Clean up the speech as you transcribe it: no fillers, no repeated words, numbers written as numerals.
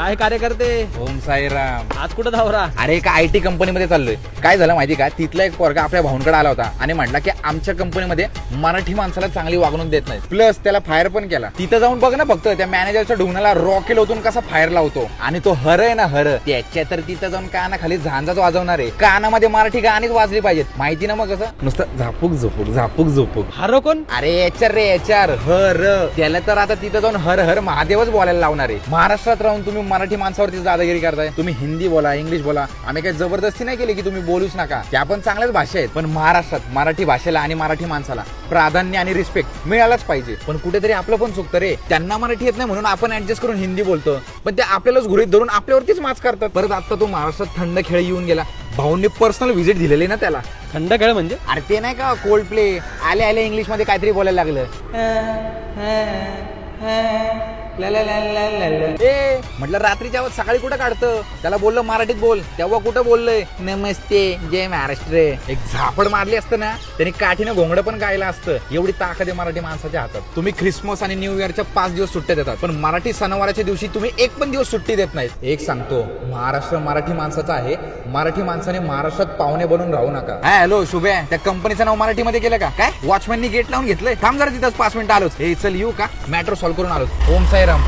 काय कार्यकर्ते? ओम साईराम. आज कुठं धावरा? अरे एका IT कंपनीमध्ये चाललोय. काय झालं माहिती का, तिथला एक पोरगा आपल्या भाऊंकडे आला होता आणि म्हटला की आमच्या कंपनीमध्ये मराठी माणसाला चांगली वागणूक देत नाही, प्लस त्याला फायर पण केला. तिथं जाऊन बघ ना फक्त त्या मॅनेजरच्या ढुंगणाला रॉकेल ओतून कसा फायर लावतो. आणि तो हर आहे ना हर, त्याच्या तर तिथं जाऊन कानाखाली झांजाच वाजवणार आहे. कानामध्ये मराठी गाणीच वाजली पाहिजेत, माहिती ना मग कसं नुसतं झापूक झोपूक झापूक झोपूक. हरो कोण? अरे एचआर रे एचआर, हर. त्याला तर आता तिथं जाऊन हर हर महादेवच बोलायला लावणार आहे. महाराष्ट्रात राहून तुम्ही मराठी माणसावरती दादागिरी करताय. तुम्ही हिंदी बोला, इंग्लिश बोला, आम्ही काही जबरदस्ती नाही केली की तुम्ही बोलूच नका. त्या पण चांगल्याच भाषा आहेत, पण महाराष्ट्रात मराठी भाषेला आणि मराठी माणसाला प्राधान्य आणि रिस्पेक्ट मिळालाच पाहिजे. पण कुठेतरी आपलं पण चुकतं रे. त्यांना मराठी येत नाही म्हणून आपण ऍडजस्ट करून हिंदी बोलतो, पण ते आपल्यालाच घुरीत धरून आपल्यावरतीच माच करतात. परत आता तो महाराष्ट्रात थंड खेळ येऊन गेला. भाऊंनी पर्सनल व्हिजिट दिलेली ना त्याला. थंड खेळ म्हणजे? अरे ते नाही का कोल्ड प्ले, आले आले इंग्लिश मध्ये काहीतरी बोलायला लागलं. ए म्हटलं रात्रीच्या आवाज सकाळी कुठं काढतं. त्याला बोललं मराठीत बोल, तेव्हा कुठं बोललंय नमस्ते जय महाराष्ट्र. एक झापड मारली असतं ना, त्यांनी काठीनं घोंगडं पण गायला असतं. एवढी ताकद आहे मराठी माणसाच्या हातात. तुम्ही ख्रिसमस आणि न्यू इयरच्या 5 दिवस सुट्ट्या देतात, पण मराठी सणवाराच्या दिवशी तुम्ही एक पण दिवस सुट्टी देत नाहीत. एक सांगतो, महाराष्ट्र मराठी माणसाचा आहे. मराठी माणसाने महाराष्ट्रात पाहुणे बनून राहू नका. हॅलो शुभे, त्या कंपनीचं नाव मराठीमध्ये केलं का काय? वॉचमॅननी गेट लावून घेतलंय. थांब जरा तिथंच 5 मिनिटं आलोच. हे चल येऊ का, मॅटर सॉल्व्ह करून आलोच. ओम साईराम.